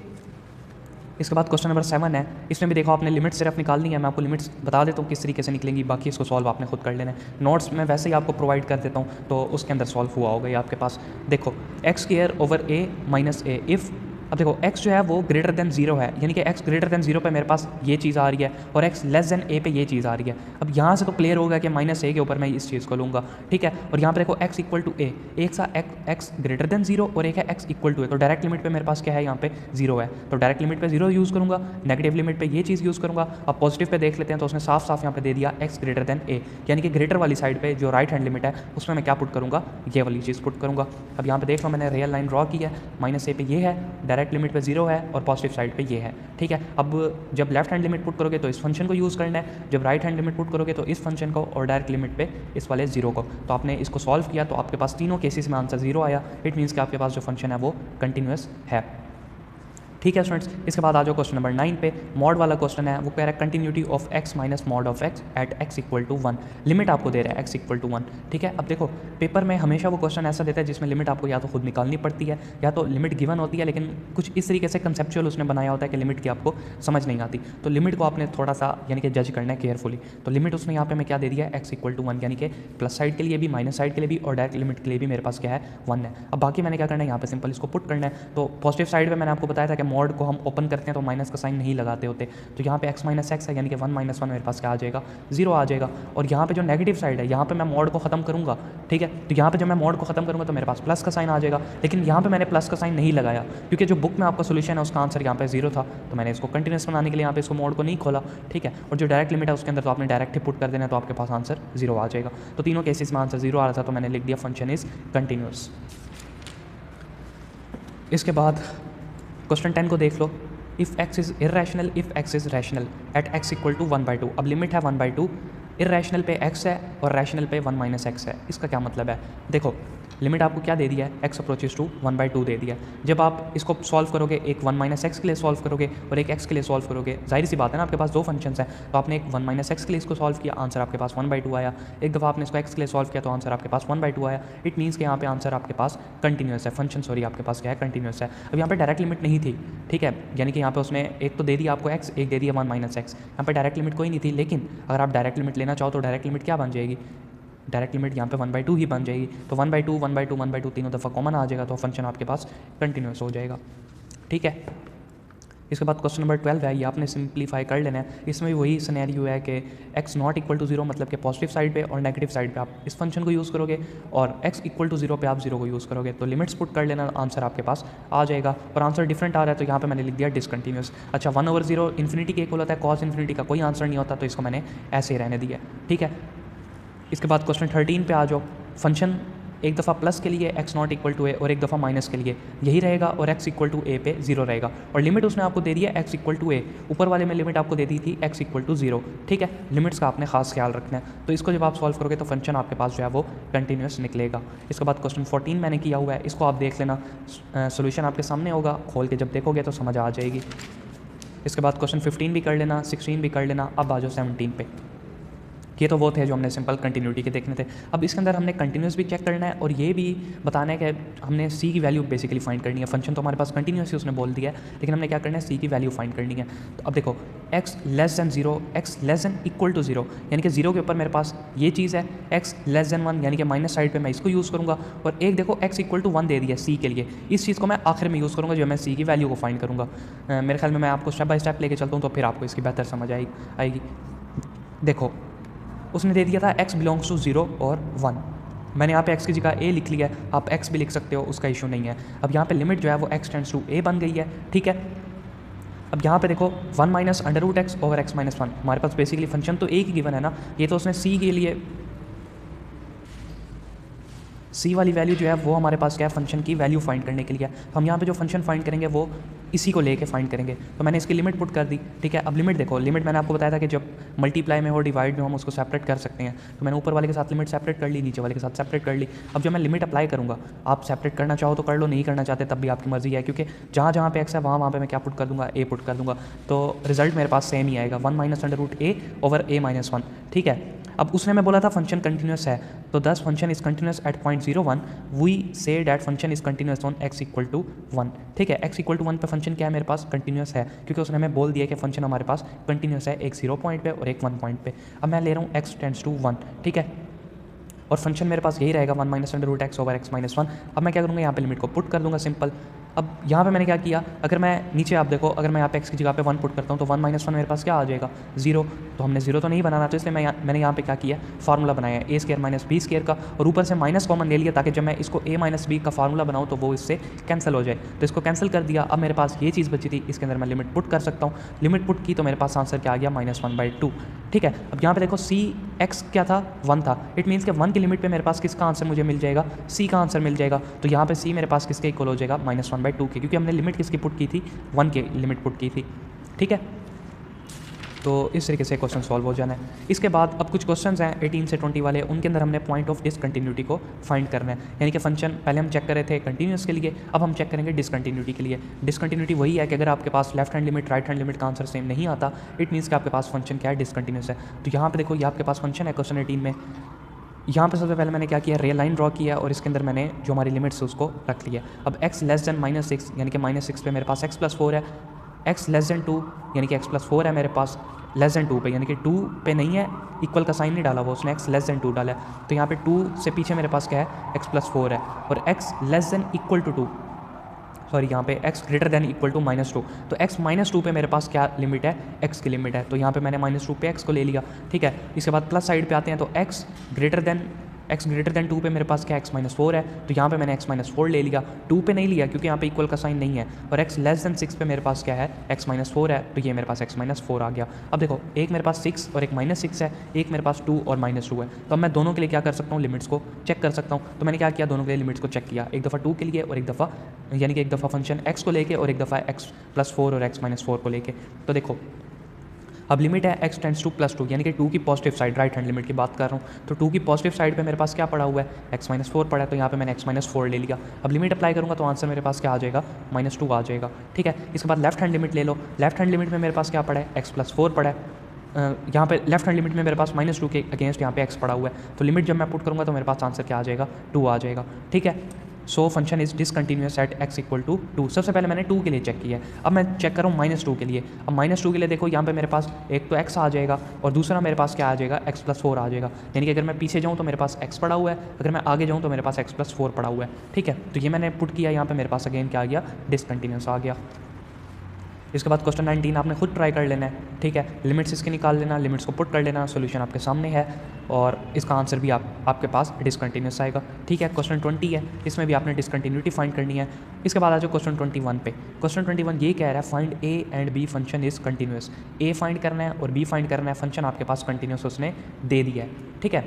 इसके बाद क्वेश्चन नंबर 7 है। इसमें भी देखो आपने लिमिट सिर्फ निकालनी है, मैं आपको लिमिट्स बता देता हूँ किस तरीके से निकलेंगी, बाकी इसको सॉल्व आपने खुद कर लेना है। नोट्स में वैसे ही आपको प्रोवाइड कर देता हूँ, तो उसके अंदर सॉल्व हुआ होगा ये आपके पास। देखो x² - a इफ़, अब देखो x जो है वो ग्रेटर देन 0 है, यानी कि x ग्रेटर देन 0 पे मेरे पास ये चीज़ आ रही है और x लेस देन a पे ये चीज़ आ रही है। अब यहाँ से तो क्लियर होगा कि -a के ऊपर मैं इस चीज़ को लूँगा, ठीक है। और यहाँ पे देखो x = a, एक सा x ग्रेटर देन 0 और एक है x = a, तो डायरेक्ट लिमिट पे मेरे पास क्या है, यहाँ पे 0 है, तो डायरेक्ट लिमिट पे 0 यूज़ करूँगा, नेगेटिव लिमिट पे ये चीज़ यूज़ करूँगा। अब पॉजिटिव पे देख लेते हैं तो उसने साफ साफ यहाँ पे दे दिया x ग्रेटर देन a, यानी कि ग्रेटर वाली साइड पे जो राइट हैंड लिमिट है उसमें मैं क्या पुट करूँगा, ये वाली चीज़ पुट करूँगा। अब यहाँ पे देख लो मैंने रियल लाइन ड्रॉ की है, -a पे ये है, डायरेक्ट लिमिट पे 0 है और पॉजिटिव साइड पे ये है, ठीक है। अब जब लेफ्ट हैंड लिमिट पुट करोगे तो इस फंक्शन को यूज़ करना है, जब राइट हैंड लिमिट पुट करोगे तो इस फंक्शन को, और डायरेक्ट लिमिट पे इस वाले 0 को। तो आपने इसको सॉल्व किया तो आपके पास तीनों केसेस में आंसर 0 आया। इट मीन्स कि आपके पास जो फंक्शन है वो कंटिन्यूस है, ठीक है स्टूडेंट्स। इसके बाद आ जाओ क्वेश्चन नंबर 9 पे। मॉड वाला क्वेश्चन है, वो कह रहा है continuity of x minus mod of x at x = 1। Limit आपको दे रहा है x = 1, ठीक है। अब देखो पेपर में हमेशा वो क्वेश्चन ऐसा देता है जिसमें लिमिट आपको या तो खुद निकालनी पड़ती है या तो लिमिट गिवन होती है, लेकिन कुछ इस तरीके से कंसेप्चुअल उसने बनाया होता है कि लिमिट की आपको समझ नहीं आती। तो लिमिट को आपने थोड़ा सा यानी कि जज करना है केयरफुली। तो लिमिट उसने यहाँ पे मैं क्या दे दिया है, x = 1, यानी कि प्लस साइड के लिए भी, माइनस साइड के लिए भी और डायरेक्ट लिमिट के लिए भी मेरे पास क्या है, 1 है। अब बाकी मैंने क्या करना है, यहाँ पे सिंपल इसको पुट करना है। तो पॉजिटिव साइड पर मैंने आपको बताया था कि मॉड को हम ओपन करते हैं तो माइनस का साइन नहीं लगाते होते, तो यहाँ पे x - x है, यानी कि 1 - 1 मेरे पास क्या आ जाएगा, 0 आ जाएगा। और यहाँ पे जो नेगेटिव साइड है यहाँ पे मैं मॉड को खत्म करूँगा, ठीक है। तो यहाँ पे जब मैं मॉड को खत्म करूँगा तो मेरे पास प्लस का साइन आ जाएगा, लेकिन यहाँ पे मैंने प्लस का साइन नहीं लगाया क्योंकि जो बुक में आपका सोल्यूशन है उसका आंसर यहाँ पे 0 था, तो मैंने इसको कंटिन्यूस बनाने के लिए यहाँ पे इसको मॉड को नहीं खोला, ठीक है। और जो डायरेक्ट लिमिट है उसके अंदर तो आपने डायरेक्ट ही पुट कर देना, तो आपके पास आंसर 0 आ जाएगा। तो तीनों केसेस में आंसर 0 आ रहा था, तो मैंने लिख दिया फंक्शन इज कंटिन्यूस। इसके बाद क्वेश्चन 10 को देख लो। If x is irrational if x is rational at x = 1/2। अब लिमिट है 1/2, इर्रेशनल पे x है और रैशनल पे 1 - x है। इसका क्या मतलब है, देखो लिमिट आपको क्या दे दिया है, x अप्रोचेस टू 1/2 दे दिया है। जब आप इसको सॉल्व करोगे, एक 1 - x के लिए सॉल्व करोगे और एक x के लिए सॉल्व करोगे, जाहिर सी बात है ना, आपके पास दो फंक्शंस हैं, तो आपने एक 1 - x के लिए इसको सॉल्व किया, आंसर आपके पास 1/2 आया। एक दफ़ा आपने इसको x के लिए सॉल्व किया तो आंसर आपके पास 1/2 आया। इट मीन्स कि यहाँ पे आंसर आपके पास कंटिन्यूस है, फंक्शन सॉरी आपके पास क्या है, कंटिन्यूस है। अब यहाँ पे डायरेक्ट लिमिट नहीं थी, ठीक है, यानी कि यहाँ पे उसने एक तो दे दिया आपको x, एक दे दिया 1 - x। यहाँ पे डायरेक्ट लिमिट कोई नहीं थी, लेकिन अगर आप डायरेक्ट लिमिट लेना चाहो तो डायरेक्ट लिमिट क्या बन जाएगी, डायरेक्ट लिमिट यहाँ पे 1/2 ही बन जाएगी। तो 1/2 1/2 1/2 तीनों दफ़ा कॉमन आ जाएगा, तो फंक्शन आपके पास कंटिन्यूस हो जाएगा, ठीक है। इसके बाद क्वेश्चन नंबर 12 है, ये आपने सिंप्लीफाई कर लेना है। इसमें भी वही सिनेरियो है कि x नॉट इक्वल टू 0 मतलब कि पॉजिटिव साइड पे और नेगेटिव साइड पे आप इस फंक्शन को यूज़ करोगे, और x इक्वल टू 0 पे आप 0 को यूज़ करोगे। तो लिमिट्स पुट कर लेना, आंसर आपके पास आ जाएगा। और आंसर डिफरेंट आ रहा है तो यहाँ पे मैंने लिख दिया डिसकंटिन्यूस। अच्छा, 1/0 इन्फिनिटी के इक्वल होता है, कॉस इन्फिनिटी का कोई आंसर नहीं होता, तो इसको मैंने ऐसे ही रहने दिया, ठीक है। इसके बाद क्वेश्चन 13 पे आ जाओ। फंक्शन एक दफ़ा प्लस के लिए x not equal to a और एक दफ़ा माइनस के लिए यही रहेगा, और x इक्वल टू a पे 0 रहेगा, और लिमिट उसने आपको दे दी है x इक्वल टू a। ऊपर वाले में लिमिट आपको दे दी थी x इक्वल टू 0, ठीक है। लिमिट्स का आपने खास ख्याल रखना है। तो इसको जब आप सॉल्व करोगे तो फंक्शन आपके पास जो है वो कंटिन्यूस निकलेगा। इसके बाद क्वेश्चन 14 मैंने किया हुआ है, इसको आप देख लेना, सोल्यूशन आपके सामने होगा, खोल के जब देखोगे तो समझ आ जाएगी। इसके बाद क्वेश्चन 15 भी कर लेना, 16 भी कर लेना। अब आ जाओ 17 पे। ये तो वो थे जो हमने सिंपल कंटिन्यूटी के देखने थे। अब इसके अंदर हमने कंटिन्यूस भी चेक करना है और ये भी बताना है कि हमने c की वैल्यू बेसिकली फाइंड करनी है। फंक्शन तो हमारे पास कंटिन्यूस ही उसने बोल दिया है, लेकिन हमने क्या करना है, c की वैल्यू फाइंड करनी है। तो अब देखो x less than 0, x less than equal to 0, यानी कि 0 के ऊपर मेरे पास ये चीज़ है, x लेस दैन 1 यानी कि माइनस साइड पर मैं इसको यूज़ करूँगा, और एक देखो x इक्वल टू 1 दे दिया c के लिए, इस चीज़ को मैं आखिर में यूज़ करूँगा जब मैं c की वैल्यू को फाइंड करूँगा। मेरे ख्याल में मैं आपको स्टेप बाय स्टेप लेके चलता हूँ तो फिर आपको इसकी बेहतर समझ आएगी। देखो उसने दे दिया था x बिलोंग्स टू 0 और 1, मैंने यहाँ पे x की जगह a लिख लिया है, आप x भी लिख सकते हो, उसका इशू नहीं है। अब यहाँ पे लिमिट जो है वो x टेंड्स टू a बन गई है, ठीक है। अब यहाँ पे देखो 1 minus under root x over x minus 1, हमारे पास बेसिकली फंक्शन तो a की गिवन है ना, ये तो उसने c के लिए, c वाली वैल्यू जो है वो हमारे पास क्या है, फंक्शन की वैल्यू फाइंड करने के लिए। तो हम यहाँ पे जो फंक्शन फाइंड करेंगे वो इसी को लेके फाइंड करेंगे। तो मैंने इसकी लिमिट पुट कर दी, ठीक है। अब लिमिट देखो, लिमिट मैंने आपको बताया था कि जब मल्टीप्लाई में हो, डिवाइड में हम उसको सेपरेट कर सकते हैं, तो मैंने ऊपर वाले के साथ लिमिट सेपरेट कर ली, नीचे वाले के साथ सेपरेट कर ली। अब जब मैं लिमिट अप्लाई करूँगा, आप सेपरेट करना चाहो तो कर लो, नहीं करना चाहते तब भी आपकी मर्जी है, क्योंकि जहाँ जहाँ पे x है वहाँ पे मैं क्या पुट कर दूँगा, a पुट कर दूँगा, तो रिजल्ट मेरे पास सेम ही आएगा, 1 minus under root a over a minus 1, ठीक है। अब उसने मैं बोला था फंक्शन कंटिन्यूस है, तो दस function is continuous at point 0 1, we say that function is continuous on x equal to 1, ठीक है। x इक्वल टू 1 पे फंक्शन क्या है मेरे पास, कंटिन्यूस है, क्योंकि उसने हमें बोल दिया कि फंक्शन हमारे पास कंटिन्यूस है, एक 0 पॉइंट पे और एक 1 पॉइंट पे। अब मैं ले रहा हूँ x टेंड्स टू 1, ठीक है, और फंक्शन मेरे पास यही रहेगा 1 minus under root x over x minus 1। अब मैं क्या करूँगा, यहाँ पे लिमिट को पुट कर दूँगा सिंपल। अब यहाँ पे मैंने क्या किया, अगर मैं नीचे आप देखो, अगर मैं यहाँ पे x की जगह पे 1 पुट करता हूँ तो 1 माइनस 1 मेरे पास क्या आ जाएगा, 0। तो हमने 0 तो नहीं बनाना, तो इसलिए मैंने यहाँ पे क्या किया, फार्मूला बनाया है a² माइनस b स्क्वायर का, और ऊपर से माइनस कॉमन ले लिया ताकि जब मैं इसको a माइनस b का फार्मूला बनाऊँ तो वो इससे कैंसिल हो जाए। तो इसको कैंसिल कर दिया। अब मेरे पास ये चीज़ बची थी, इसके अंदर मैं लिमिट पुट कर सकता हूँ। लिमिट पुट की तो मेरे पास आंसर क्या आ गया, -1/2, ठीक है। अब यहाँ पे देखो c x क्या था, 1 था, इट मीन्स कि 1 की लिमिट पे मेरे पास किसका आंसर मुझे मिल जाएगा, c का आंसर मिल जाएगा। तो यहाँ पे c मेरे पास किसके इक्वल हो जाएगा, -1/2 के, क्योंकि हमने लिमिट किसकी पुट की थी, 1 की लिमिट पुट की थी, ठीक है। तो इस तरीके से क्वेश्चन सॉल्व हो जाना है। इसके बाद अब कुछ क्वेश्चंस हैं 18 से 20 वाले, उनके अंदर हमने पॉइंट ऑफ डिसकंटिन्यूटी को फाइंड करना है, यानी कि फंक्शन पहले हम चेक कर रहे थे कंटिन्यूस के लिए, अब हम चेक करेंगे डिसकंटिन्यूटी के लिए। डिसकंटिन्यूटी वही है कि अगर आपके पास left hand limit right hand limit का आंसर सेम नहीं आता, इट मीन्स कि आपके पास फंक्शन क्या है, डिसकंटिन्यूस है। तो यहाँ पर देखो, ये आपके पास फंक्शन है क्वेश्चन 18 में। यहाँ पे सबसे पहले मैंने क्या किया, रियल लाइन ड्रॉ किया और इसके अंदर मैंने जो हमारी लिमिट्स है उसको रख लिया। अब x लेस दैन -6 यानी कि -6 पे मेरे पास x + 4 है, x लेस दैन 2 यानी कि x + 4 है मेरे पास, लेस दैन 2 पे यानी कि 2 पे नहीं है, इक्वल का साइन नहीं डाला वो उसने, x लेस दैन 2 डाला है। तो यहाँ पे 2 से पीछे मेरे पास क्या है, x + 4 है, और x less than equal to 2, sorry यहाँ पे x greater than equal to -2, तो x -2 पे मेरे पास क्या लिमिट है, x की लिमिट है। तो यहाँ पे मैंने -2 पे x को ले लिया, ठीक है। इसके बाद प्लस साइड पे आते हैं, तो x ग्रेटर दैन 2 पे मेरे पास क्या x -4 है, तो यहाँ पे मैंने x -4 ले लिया, 2 पे नहीं लिया क्योंकि यहाँ पे इक्वल का साइन नहीं है, और x लेस दैन 6 पे मेरे पास क्या है, x -4 है, तो ये मेरे पास x -4 आ गया। अब देखो, एक मेरे पास 6 और एक -6 है, एक मेरे पास 2 और -2 है, तो अब मैं दोनों के लिए क्या कर सकता हूँ, लिमिट्स को चेक कर सकता हूँ। तो मैंने क्या किया, दोनों के लिए लिमिट्स को चेक किया, एक दफ़ा 2 के लिए और एक दफ़ा, यानी कि एक दफ़ा फंक्शन x को लेके और एक दफ़ा x + 4 और x -4 को लेके। तो देखो अब लिमिट है x टेंड्स टू +2 यानी कि 2 की positive side, right hand limit की बात कर रहा हूँ। तो 2 की पॉजिटिव साइड पे मेरे पास क्या पड़ा हुआ है, x-4 पड़ा है, तो यहाँ पे मैंने x-4 ले लिया। अब लिमिट अप्लाई करूँगा तो आंसर मेरे पास क्या आ जाएगा, -2 आ जाएगा। ठीक है, इसके बाद लेफ्ट हैंड लिमिट ले लो। लेफ्ट हैंड लिमिट में मेरे पास क्या पड़ा है, x+4 पड़ा है। यहाँ पे लेफ्ट हैंड लिमिट में मेरे पास -2 के अगेंस्ट यहाँ पे x पड़ा हुआ है, तो लिमिट जब मैं पुट करूँगा तो मेरे पास आंसर क्या आ जाएगा, 2 आ जाएगा। ठीक है, so function is discontinuous at x = 2। सबसे पहले मैंने 2 के लिए चेक किया है, अब मैं चेक कर रहा हूँ -2 के लिए। अब -2 के लिए देखो यहाँ पे मेरे पास एक तो x आ जाएगा और दूसरा मेरे पास क्या आ जाएगा, x+4 आ जाएगा। यानी कि अगर मैं पीछे जाऊँ तो मेरे पास x पड़ा हुआ है, अगर मैं आगे जाऊँ तो मेरे पास x+4 पड़ा हुआ है। ठीक है, तो ये मैंने पुट किया, यहाँ पे मेरे पास अगेन क्या आ गया, डिसकंटिन्यूअस आ गया। इसके बाद क्वेश्चन 19 आपने खुद ट्राई कर लेना है। ठीक है, लिमिट्स इसके निकाल लेना, लिमिट्स को पुट कर लेना, सॉल्यूशन आपके सामने है और इसका आंसर भी आपके पास डिसकंटिन्यूअस आएगा। ठीक है, क्वेश्चन 20 है, इसमें भी आपने डिसकंटिन्यूटी फाइंड करनी है। इसके बाद आ जाओ क्वेश्चन 21 पे। क्वेश्चन 21 ये कह रहा है find a and b function is continuous. A find करना है और बी फाइंड करना है, फंक्शन आपके पास कंटिन्यूअस उसने दे दिया है। ठीक है,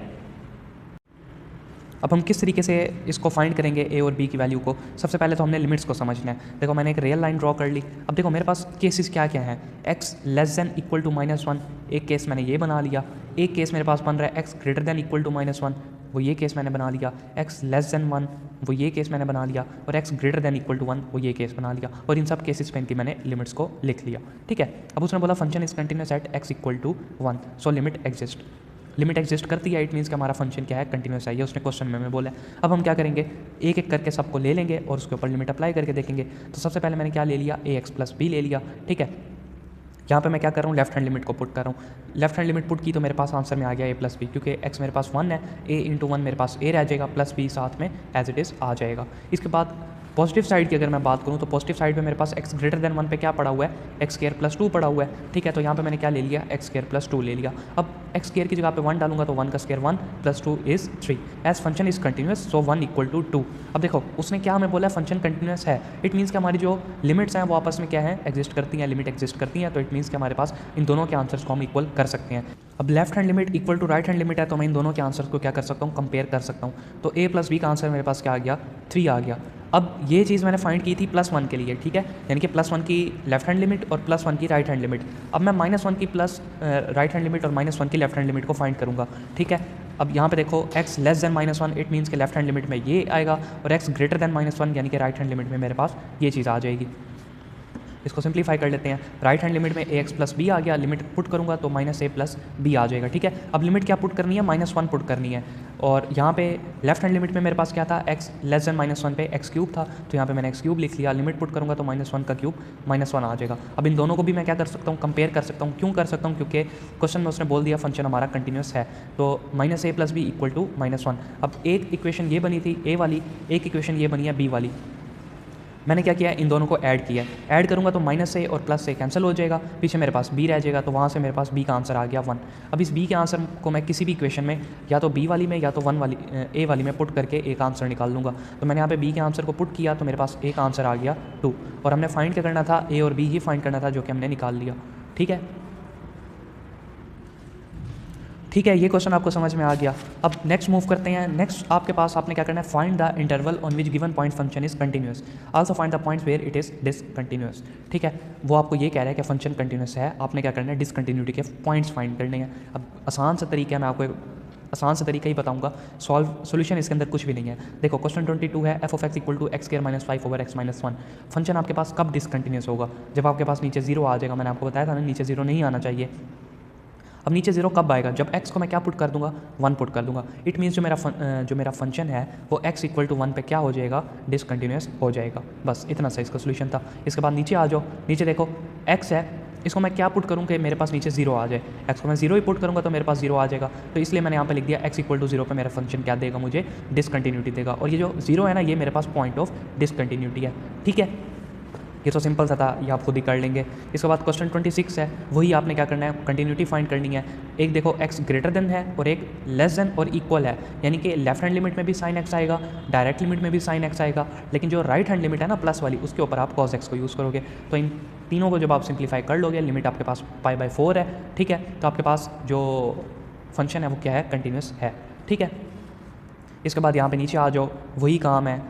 अब हम किस तरीके से इसको फाइंड करेंगे ए और बी की वैल्यू को। सबसे पहले तो हमने लिमिट्स को समझना है। देखो मैंने एक रियल लाइन ड्रॉ कर ली। अब देखो मेरे पास केसेस क्या क्या हैं, x <= -1, एक केस मैंने ये बना लिया। एक केस मेरे पास बन रहा है x <= -1, वो ये केस मैंने बना लिया। x < 1, वो ये केस मैंने बना लिया। और x <= 1, वो ये केस बना लिया। और इन सब केसेस पे इनकी मैंने लिमिट्स को लिख लिया। ठीक है, अब उसने बोला function is continuous at x = 1, so limit exist. Limit exist करती है, इट मीन्स कि हमारा फंक्शन क्या है, कंटिन्यूअस है। ये उसने क्वेश्चन में बोला है। अब हम क्या करेंगे, एक एक करके सबको ले लेंगे और उसके ऊपर लिमिट अप्लाई करके देखेंगे। तो सबसे पहले मैंने क्या ले लिया, ax + b ले लिया। ठीक है, यहाँ पे मैं क्या कर रहा हूँ, लेफ्ट हैंड लिमिट को पुट कर रहा हूँ। लेफ्ट हैंड लिमिट पुट की तो मेरे पास आंसर में आ गया a + b, क्योंकि x मेरे पास 1 है, a × 1 मेरे पास a रह जाएगा, प्लस b साथ में एज इट इज़ आ जाएगा। इसके बाद पॉजिटिव साइड की अगर मैं बात करूँ तो पॉजिटिव साइड पे मेरे पास x < 1 पे क्या पड़ा हुआ है, x² + 2 पड़ा हुआ है। ठीक है, तो यहाँ पे मैंने क्या ले लिया, x² + 2 ले लिया। अब x² की जगह पे 1 डालूंगा तो 1 का square 1 + 2 = 3। As function is continuous so 1 = 2। अब देखो उसने क्या हमें बोला है, फंक्शन कंटिन्यूअस है। इट मीन्स कि हमारी जो लिमिट्स हैं वो आपस में क्या है, एग्जिस्ट करती हैं, लिमिट एग्जिस्ट करती हैं। तो इट मीन्स कि हमारे पास इन दोनों के आंसर्स को हम इक्वल कर सकते हैं। अब left hand limit equal to right hand limit है, तो मैं इन दोनों के आंसर्स को क्या कर सकता हूँ, कंपेयर कर सकता हूँ। तो a + b का आंसर मेरे पास क्या आ गया, 3 आ गया। अब ये चीज़ मैंने फाइंड की थी +1 के लिए। ठीक है, यानी कि +1 की लेफ्ट हैंड लिमिट और +1 की राइट हैंड लिमिट। अब मैं -1 की प्लस राइट हैंड लिमिट और -1 की लेफ्ट हैंड लिमिट को फाइंड करूँगा। ठीक है, अब यहाँ पे देखो x < -1, इट मीन्स के लेफ्ट हैंड लिमिट में ये आएगा और x < -1 यानी कि राइट हैंड लिमिट में मेरे पास ये चीज़ आ जाएगी। इसको सिंप्लीफाई कर लेते हैं। राइट हैंड लिमिट में ax + b आ गया, लिमिट पुट करूँगा तो -a + b आ जाएगा। ठीक है, अब लिमिट क्या पुट करनी है, -1 पुट करनी है। और यहाँ पे लेफ्ट हैंड लिमिट में मेरे पास क्या था, x < -1 पे x³ था, तो यहाँ पे मैंने x³ लिख लिया। लिमिट पुट करूँगा तो -1 का क्यूब -1 आ जाएगा। अब इन दोनों को भी मैं क्या कर सकता हूँ, कंपेयर कर सकता हूँ। क्यों कर सकता हूँ, क्योंकि क्वेश्चन में उसने बोल दिया फंक्शन हमारा कंटिन्यूअस है, तो -a + b = -1। अब एक इक्वेशन ये बनी थी a वाली, एक इक्वेशन ये बनी है b वाली। मैंने क्या किया, इन दोनों को ऐड किया। ऐड करूँगा तो -a और +a कैंसिल हो जाएगा, पीछे मेरे पास b रह जाएगा, तो वहाँ से मेरे पास b का आंसर आ गया 1। अब इस b के आंसर को मैं किसी भी इक्वेशन में या तो b वाली में या तो a वाली में पुट करके a का आंसर निकाल लूँगा। तो मैंने यहाँ पे b के आंसर को पुट किया तो मेरे पास a का आंसर आ गया 2। और हमने फाइंड क्या करना था, a और b ही फाइंड करना था, जो कि हमने निकाल लिया। ठीक है, ठीक है, ये क्वेश्चन आपको समझ में आ गया। अब नेक्स्ट मूव करते हैं। नेक्स्ट आपके पास आपने क्या करना है, find the interval on which given point function is continuous, also find the points where it is discontinuous. ठीक है, वो आपको ये कह रहा है कि फंक्शन कंटिन्यूअस है, आपने क्या करना है, डिसकंटिन्यूटी के पॉइंट्स फाइंड करने हैं। अब आसान सा तरीका है, मैं आपको आसान सा तरीका ही बताऊंगा। सोल्यूशन इसके अंदर कुछ भी नहीं है। देखो क्वेश्चन 22 है, f(x = x² - 5 / x-1। फंक्शन आपके पास कब डिसकंटिन्यूअस होगा, जब आपके पास नीचे 0 आ जाएगा। मैंने आपको बताया था ना, नीचे 0 नहीं आना चाहिए। अब नीचे 0 कब आएगा, जब x को मैं क्या पुट कर दूंगा, 1 पुट कर दूंगा। इट मीन्स जो मेरा फंक्शन है वो x = 1 पे क्या हो जाएगा, डिसकंटिन्यूअस हो जाएगा। बस इतना सा इसका सोल्यूशन था। इसके बाद नीचे आ जाओ, नीचे देखो x है, इसको मैं क्या पुट करूँ कि मेरे पास नीचे 0 आ जाए। x को मैं 0 ही पुट करूँगा तो मेरे पास 0 आ जाएगा, तो इसलिए मैंने यहाँ पे लिख दिया x = 0 पे मेरा फंक्शन क्या देगा, मुझे डिसकंटिन्यूटी देगा। और ये जो 0 है ना, ये मेरे पास पॉइंट ऑफ डिसकंटिन्यूटी है। ठीक है, ये तो सिंपल सा था, ये आप खुद ही कर लेंगे। इसके बाद क्वेश्चन 26 है, वही आपने क्या करना है, कंटिन्यूटी फाइंड करनी है। एक देखो x < है और एक < और इक्वल है, यानी कि लेफ्ट हैंड लिमिट में भी sin x आएगा, डायरेक्ट लिमिट में भी sin x आएगा, लेकिन जो राइट हैंड लिमिट है ना प्लस वाली, उसके ऊपर आप cos x को यूज़ करोगे। तो इन तीनों को जब आप सिंप्लीफाई कर लोगे, लिमिट आपके पास π/4 है। ठीक है, तो आपके पास जो फंक्शन है वो क्या है, कंटिन्यूअस है। ठीक है, इसके बाद यहाँ पे नीचे आ जाओ, वही काम है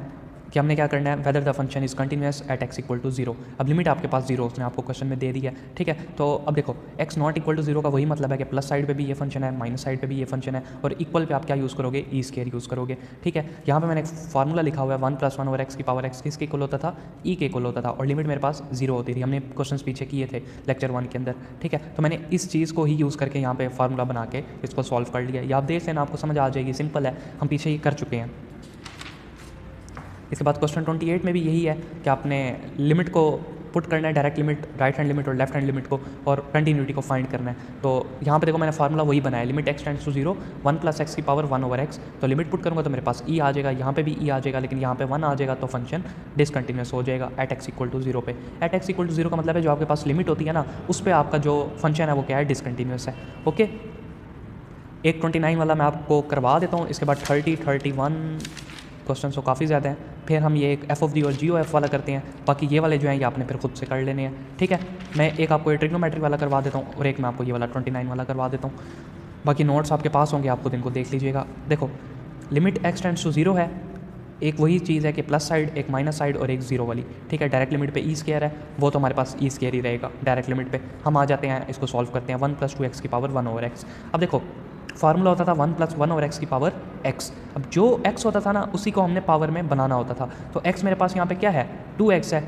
कि हमने क्या करना है, whether the function is continuous at x equal to 0। अब लिमिट आपके पास 0 उसने आपको क्वेश्चन में दे दी है, ठीक है। तो अब देखो एक्स नॉट इक्वल टू 0 का वही मतलब है कि प्लस साइड पे भी ये फंक्शन है, माइनस साइड पे भी ये फंक्शन है, और इक्वल पे आप क्या यूज़ करोगे, ई स्क्वायर यूज़ करोगे, ठीक है। यहाँ पे मैंने एक फार्मूला लिखा हुआ है 1 + 1 ओवर एक्स की पावर एक्स किसके इक्वल होता था, ई के इक्वल होता था, और लिमिट मेरे पास 0 होती थी। हमने क्वेश्चन पीछे किए थे लेक्चर 1 के अंदर, ठीक है। तो मैंने इस चीज़ को ही यूज़ करके यहाँ पे फार्मूला बना के इसको सॉल्व कर लिया। या आप देख लेना, आपको समझ आ जाएगी, सिंपल है, हम पीछे ही कर चुके हैं। इसके बाद क्वेश्चन 28 में भी यही है कि आपने लिमिट को पुट करना है, direct limit, right hand limit और लेफ्ट हैंड लिमिट को, और कंटिन्यूटी को फाइंड करना है। तो यहाँ पे देखो मैंने फार्मूला वही बनाया, limit x tends to 0 1 + x की पावर 1 ओवर x। तो लिमिट पुट करूँगा तो मेरे पास e आ जाएगा, यहाँ पे भी e आ जाएगा, लेकिन यहाँ पे 1 आ जाएगा, तो फंक्शन डिसकंटिन्यूस हो जाएगा एट x इक्वल टू 0 पे। एट x इक्वल टू 0 का मतलब है जो आपके पास लिमिट होती है ना, उस पर आपका जो फंक्शन है वो क्या है, डिसकंटिन्यूस है। ओके, एक 29 वाला मैं आपको करवा देता हूँ। इसके बाद 30, 31 क्वेश्चन तो काफ़ी ज़्यादा हैं। फिर हम ये एक एफ ऑफ डी और जी ओ एफ वाला करते हैं, बाकी ये वाले जो हैं ये आपने फिर खुद से कर लेने हैं, ठीक है। मैं एक आपको ये ट्रिग्नोमेट्री वाला करवा देता हूँ और एक मैं आपको ये वाला 29 वाला करवा देता हूँ। बाकी नोट्स आपके पास होंगे, आप खुद इनको देख लीजिएगा। देखो लिमिट x टेंड्स टू 0 है, एक वही चीज़ है कि प्लस साइड, एक माइनस साइड और एक 0 वाली, ठीक है। डायरेक्ट लिमिट पे ई स्क्वायर है, वो तो हमारे पास ई स्क्वायर ही रहेगा डायरेक्ट लिमिट पे। हम आ जाते हैं, इसको सॉल्व करते हैं, 1 + 2x की पावर 1 ओवर x। अब देखो फार्मूला होता था 1 + 1 ओवर x की पावर x। अब जो x होता था ना, उसी को हमने पावर में बनाना होता था। तो x मेरे पास यहाँ पे क्या है, 2x है,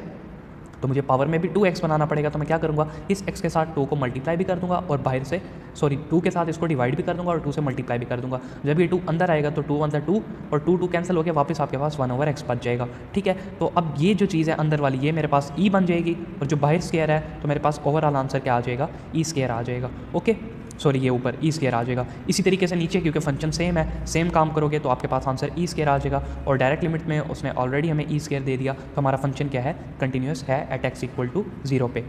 तो मुझे पावर में भी 2x बनाना पड़ेगा। तो मैं क्या करूँगा, इस x के साथ 2 को मल्टीप्लाई भी कर दूंगा, और बाहर से 2 के साथ इसको डिवाइड भी कर दूंगा, और 2 से मल्टीप्लाई भी कर दूंगा। जब ये 2 अंदर आएगा तो 2 × 2, और 2 कैंसिल होकर वापस आपके पास 1 ओवर x बच जाएगा, ठीक है। तो अब ये जो चीज़ है अंदर वाली, ये मेरे पास e बन जाएगी, और जो बाहर स्क्वायर है तो मेरे पास ओवरऑल आंसर क्या आ जाएगा, ई स्क्वायर आ जाएगा। ओके, सॉरी ये ऊपर ई स्क्वायर आ जाएगा। इसी तरीके से नीचे, क्योंकि फंक्शन सेम है, सेम काम करोगे तो आपके पास आंसर ई स्क्वायर आ जाएगा, और डायरेक्ट लिमिट में उसने ऑलरेडी हमें ई स्क्वायर दे दिया, तो हमारा फंक्शन क्या है, कंटिन्यूस है एट x इक्वल टू 0 पे।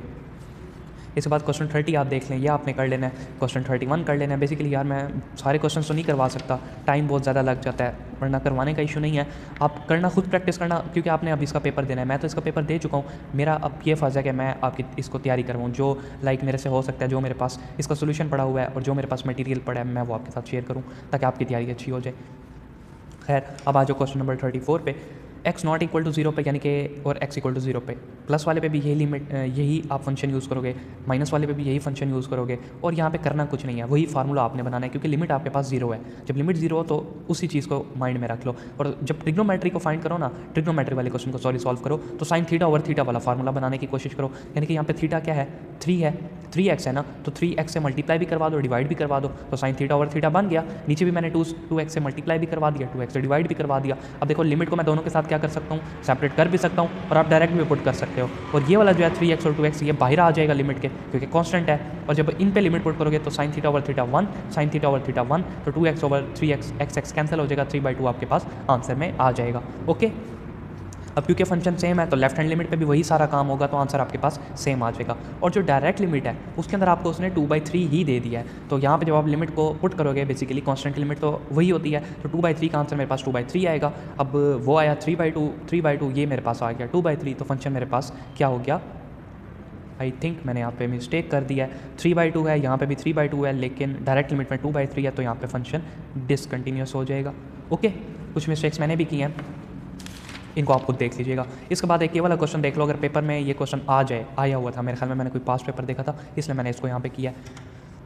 इसके बाद क्वेश्चन 30 आप देख लें, यह आपने कर लेना है। क्वेश्चन 31 कर लेना है। बेसिकली यार मैं सारे क्वेश्चन तो नहीं करवा सकता, टाइम बहुत ज़्यादा लग जाता है, वरना करवाने का इशू नहीं है। आप करना, खुद प्रैक्टिस करना, क्योंकि आपने अभी इसका पेपर देना है। मैं तो इसका पेपर दे चुका हूँ, मेरा अब ये फ़र्ज़ है कि मैं आपकी इसको तैयारी करवाऊँ, जो मेरे से हो सकता है, जो मेरे पास इसका सोल्यूशन पड़ा हुआ है और जो मेरे पास मटीरियल पड़ा है, मैं वो आपके साथ शेयर करूँ ताकि आपकी तैयारी अच्छी हो जाए। खैर, अब आ जाओ क्वेश्चन नंबर 34 पे। x नॉट इक्वल टू 0 पे, यानी कि, और x इक्वल टू 0 पे, प्लस वाले पे भी यही लिमिट, यही आप फंक्शन यूज़ करोगे, माइनस वाले पे भी यही फंक्शन यूज़ करोगे, और यहाँ पे करना कुछ नहीं है, वही फार्मूला आपने बनाना है, क्योंकि लिमिट आपके पास 0 है। जब लिमिट 0 हो तो उसी चीज़ को माइंड में रख लो, और जब ट्रिग्नोमेट्री को फाइंड करो ना, ट्रिग्नोमेट्री वाले क्वेश्चन को सॉल्व करो, तो साइन थीटा ओवर थीटा वाला फार्मूला बनाने की कोशिश करो। यानी कि यहाँ पे थीटा क्या है, 3 है, 3x है ना, तो 3x से मल्टीप्लाई भी करवा दो, डिवाइड भी करवा दो, तो साइन थीटा ओवर थीटा बन गया। नीचे भी मैंने 2x से मल्टीप्लाई भी करवा दिया, 2x से डिवाइड भी करवा दिया। अब देखो लिमिट को मैं दोनों के साथ क्या कर सकता हूँ, सेपरेट कर भी सकता हूँ, और आप डायरेक्ट भी पुट कर सकते हो। और ये वाला जो है 3x और 2x, ये बाहर आ जाएगा लिमिट के, क्योंकि कांस्टेंट है। और जब इन पे लिमिट पुट करोगे तो sine theta over theta 1, sine theta over theta 1, तो 2x over 3x, x cancel हो जाएगा, 3/2 आपके पास आंसर में आ जाएगा। ओके, अब क्योंकि फंक्शन सेम है तो लेफ्ट हैंड लिमिट पे भी वही सारा काम होगा, तो आंसर आपके पास सेम आ जाएगा। और जो डायरेक्ट लिमिट है उसके अंदर आपको उसने 2/3 ही दे दिया है, तो यहाँ पे जब आप लिमिट को पुट करोगे, बेसिकली कांस्टेंट लिमिट तो वही होती है, तो 2/3 का आंसर मेरे पास 2/3 आएगा। अब वो आया 3/2, ये मेरे पास आ गया 2/3, तो फंक्शन मेरे पास क्या हो गया, आई थिंक मैंने यहाँ पे मिस्टेक कर दिया है, 3/2 है, यहाँ पे भी 3/2 है, लेकिन डायरेक्ट लिमिट में 2/3 है, तो यहाँ पे फंक्शन डिसकंटिन्यूस हो जाएगा। ओके, कुछ मिस्टेक्स मैंने भी की हैं, इनको आप खुद देख लीजिएगा। इसके बाद एक ये वाला क्वेश्चन देख लो, अगर पेपर में ये क्वेश्चन आया हुआ था, मेरे ख्याल में मैंने कोई पास्ट पेपर देखा था, इसलिए मैंने इसको यहाँ पे किया।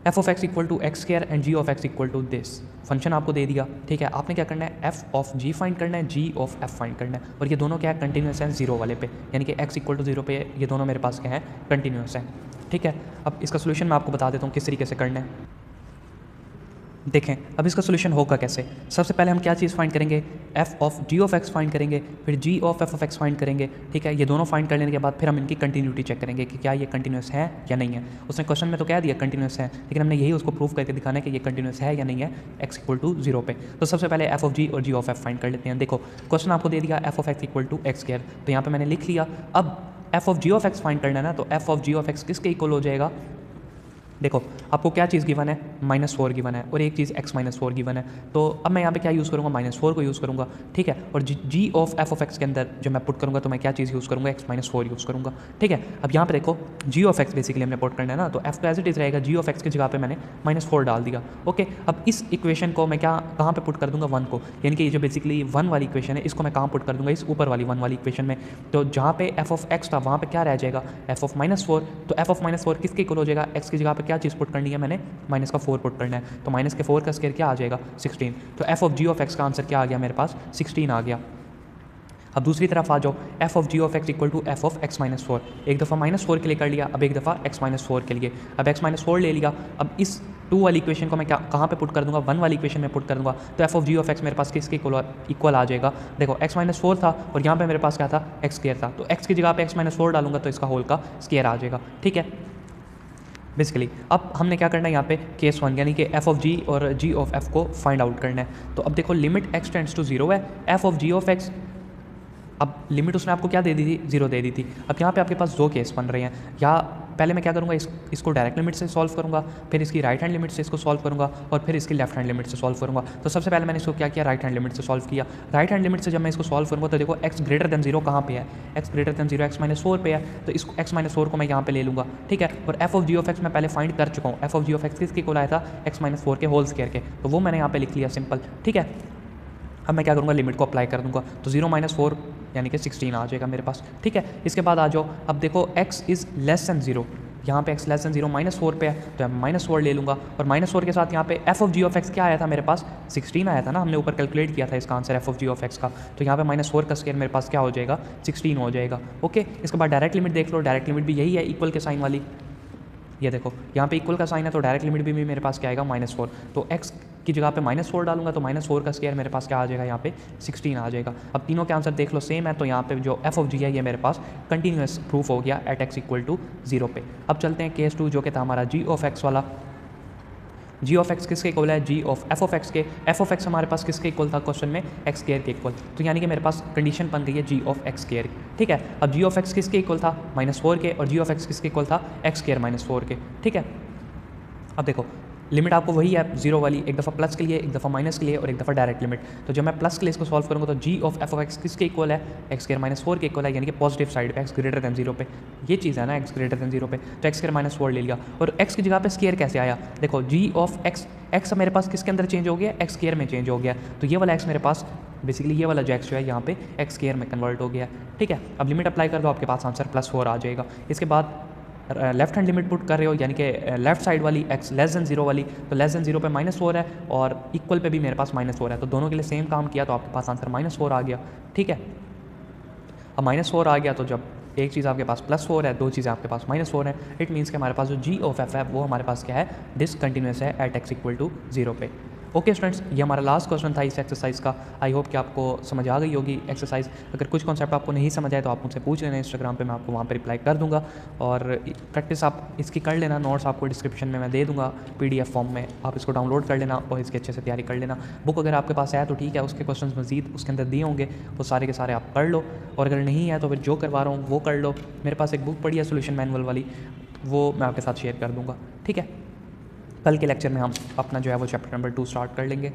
f of x equal to x square and g of x equal to this, function आपको दे दिया, ठीक है। आपने क्या करना है, f ऑफ g फाइंड करना है, g ऑफ f फाइंड करना है, और ये दोनों क्या है, कंटिन्यूस हैं 0 वाले पे, यानी कि x इक्वल टू 0 पे ये दोनों मेरे पास क्या है, कंटिन्यूस हैं, ठीक है। अब इसका सोल्यूशन मैं आपको बता देता हूँ किस तरीके से करना है। देखें अब इसका सोल्यूशन होगा कैसे। सबसे पहले हम क्या चीज़ फाइंड करेंगे, f of g of x find करेंगे, फिर g of f of x find करेंगे, ठीक है। ये दोनों फाइंड कर लेने के बाद फिर हम इनकी कंटिन्यूटी चेक करेंगे कि क्या ये कंटिन्यूस है या नहीं है। उसने क्वेश्चन में तो कह दिया कंटिन्यूस है, लेकिन हमने यही उसको प्रूव करके दिखाना है कि ये कंटिन्यूस है या नहीं है x इक्वल टू 0 पे। तो सबसे पहले f ऑफ g और g ऑफ f फाइंड कर लेते हैं। देखो क्वेश्चन आपको दे दिया f of x equal to x square, तो यहाँ पर मैंने लिख लिया। अब f of g of x find करना है ना, तो f of g of x किसके इक्वल हो जाएगा। देखो आपको क्या चीज़ गिवन है, -4 गिवन है, और एक चीज़ x -4 गिवन है, तो अब मैं यहाँ पे क्या यूज़ करूँगा, -4 को यूज़ करूँगा, ठीक है। और g of f of x के अंदर जो मैं पुट करूँगा, तो मैं क्या चीज़ यूज़ करूँगा, x -4 यूज़ करूँगा, ठीक है। अब यहाँ पे देखो जी ऑफ एक्स बेसिकली हमने पुट करना है ना, तो एफ तो एज इट इज़ रहेगा, जी ऑफ एक्स की जगह पे मैंने -4 डाल दिया। ओके, अब इस इक्वेशन को मैं कहाँ पे पुट कर दूंगा, 1 को, यानी कि ये जो बेसिकली 1 वाली इक्वेशन है इसको मैं कहाँ पुट कर दूंगा, इस ऊपर वाली 1 वाली इक्वेशन में। तो जहाँ पे एफ ऑफ एक्स था वहाँ पे क्या रह जाएगा, एफ ऑफ -4। तो एफ ऑफ -4 किसके इक्वल हो जाएगा, एक्स की जगह पे क्या चीज़ पुट करनी है मैंने, -4 पुट करना है। तो -4 का स्क्वायर क्या आ जाएगा, 16। तो f of g of x का आंसर क्या आ गया मेरे पास, 16 आ गया। अब दूसरी तरफ आ जाओ, f of g of x equal to f of x -4। एक दफ़ा -4 के लिए कर लिया, अब एक दफ़ा x -4 के लिए, अब x -4 ले लिया। अब इस 2 वाली इक्वेशन को मैं कहाँ पे पुट कर दूंगा, 1 वाली इक्वेशन में पुट कर दूंगा। तो f of g of x मेरे पास किसके इक्वल आ जाएगा, देखो x -4 था और यहाँ पे मेरे पास क्या था, x² था। तो x की जगह पे x -4 डालूंगा तो इसका होल का स्क्वायर आ जाएगा। ठीक है, बेसिकली अब हमने क्या करना है यहाँ पे केस 1 यानी कि एफ ऑफ जी और जी ऑफ एफ को फाइंड आउट करना है। तो अब देखो लिमिट x टेंड्स टू 0 है, F of g of x, अब लिमिट उसने आपको क्या दे दी थी, 0 दे दी थी। अब यहाँ पे आपके पास 2 केस बन रहे हैं, या पहले मैं क्या करूँगा, इसको डायरेक्ट लिमिट से सॉल्व करूँगा, फिर इसकी राइट हैंड लिमिट से इसको सॉल्व करूँगा, और फिर इसकी लेफ्ट हैंड लिमिट से सॉल्व करूँगा। तो सबसे पहले मैंने इसको क्या किया, राइट हैंड लिमिट से सॉल्व किया। राइट हैंड लिमिट से जब मैं इसको सॉल्व करूँगा तो देखो x ग्रेटर देन 0 कहाँ पे है, x ग्रेटर देन 0 x -4 पे है, तो इसको x -4 को मैं यहाँ पे ले लूँगा। ठीक है, और f of g of x मैं पहले फाइंड कर चुका हूँ, f of g of x किसके इक्वल आया था, x -4 के होल स्क्वायर के, तो वो मैंने यहाँ पे लिख लिया सिंपल। ठीक है, अब मैं क्या करूँगा, लिमिट को अप्लाई कर दूँगा, तो 0 -4 यानी कि 16 आ जाएगा मेरे पास। ठीक है, इसके बाद आ जाओ, अब देखो x इज़ लेस दैन 0, यहाँ पे x लेस दैन 0 -4 पे है, तो मैं -4 ले लूँगा, और -4 के साथ यहाँ पे f of g of x क्या आया था मेरे पास, 16 आया था ना, हमने ऊपर कैलकुलेट किया था इसका answer f of g of x का। तो यहाँ पे -4 का स्क्वायर मेरे पास क्या हो जाएगा, 16 हो जाएगा। ओके, इसके बाद डायरेक्ट लिमिट देख लो, डायरेक्ट लिमिट भी यही है, इक्वल के साइन वाली। ये देखो यहाँ पे इक्वल का साइन है, तो डायरेक्ट लिमिट भी मेरे पास क्या आएगा, -4। तो x की जगह पे -4 डालूंगा तो -4 का स्क्वायर मेरे पास क्या आ जाएगा, यहाँ पे 16 आ जाएगा। अब तीनों के आंसर देख लो सेम है, तो यहाँ पे जो एफ ऑफ जी है ये मेरे पास कंटिन्यूस प्रूफ हो गया एट x इक्वल टू 0 पे। अब चलते हैं केस 2 जो कि था हमारा जी ऑफ एक्स वाला। जी ऑफ एक्स किसके इक्वल है, जी ऑफ एफ ऑफ एक्स के। एफ ऑफ एक्स हमारे पास किसके इक्वल था क्वेश्चन में, एक्स स्क्वायर के इक्वल, तो यानी कि मेरे पास कंडीशन बन गई है जी ऑफ एक्स स्क्वायर। ठीक है, अब जी ऑफ एक्स किसके इक्वल था, -4 के, और जी ऑफ एक्स किसके इक्वल था, एक्स स्क्वायर -4 के। ठीक है, अब देखो लिमिट आपको वही है 0 वाली, एक दफ़ा प्लस के लिए, एक दफ़ा माइनस के लिए, और एक दफ़ा डायरेक्ट लिमिट। तो जब मैं प्लस के लिए इसको सॉल्व करूँगा तो जी ऑफ एफ ऑफ एक्स किसके इक्वल है, एक्स स्क्वायर -4 के इक्वल है, यानी कि पॉजिटिव साइड पे, एक्स ग्रेटर देन 0 पे। ये चीज़ है ना, एक्स ग्रेटर देन 0 पे, तो एक्स स्क्वायर -4 ले लिया। और एक्स की जगह पे स्क्वायर कैसे आया, देखो जी ऑफ एक्स, एक्स मेरे पास किसके अंदर चेंज हो गया, एक्स स्क्वायर में चेंज हो गया। तो ये वाला एक्स मेरे पास बेसिकली ये वाला जो एक्स जो है यहाँ पे एक्स स्क्वायर में कन्वर्ट हो गया। ठीक है, अब लिमिट अप्लाई कर दो, आपके पास आंसर +4 आ जाएगा। इसके बाद लेफ्ट हैंड लिमिट पुट कर रहे हो, यानी कि लेफ्ट साइड वाली x लेस देन 0 वाली, तो लेस देन 0 पे -4 है, और इक्वल पे भी मेरे पास -4 है, तो दोनों के लिए सेम काम किया, तो आपके पास आंसर -4 आ गया। ठीक है, अब -4 आ गया, तो जब एक चीज़ आपके पास +4 है, दो चीज़ें आपके पास -4 है, इट मीन्स कि हमारे पास जो जी ऑफ एफ है वो हमारे पास क्या है, डिसकंटिन्यूस है एट x इक्वल टू 0 पे। ओके स्टूडेंट्स, ये हमारा लास्ट क्वेश्चन था इस एक्सरसाइज का। आई होप कि आपको समझ आ गई होगी एक्सरसाइज। अगर कुछ कॉन्सेप्ट आपको नहीं समझ आए तो आप मुझसे पूछ लेना इंस्टाग्राम पे, मैं आपको वहाँ पर रिप्लाई कर दूंगा। और प्रैक्टिस आप इसकी कर लेना, नोट्स आपको डिस्क्रिप्शन में मैं दे दूँगा PDF फॉर्म में, आप इसको डाउनलोड कर लेना और इसकी अच्छे से तैयारी कर लेना। बुक अगर आपके पास है तो ठीक है, उसके क्वेश्चन मजीद उसके अंदर दिए होंगे, वो सारे के सारे आप पढ़ लो, और अगर नहीं है तो फिर जो करवा रहा हूँ वो कर लो। मेरे पास एक बुक पड़ी है सोल्यूशन मैनुअल वाली, वो मैं आपके साथ शेयर कर दूँगा। ठीक है, कल के लेक्चर में हम अपना जो है वो चैप्टर नंबर 2 स्टार्ट कर लेंगे।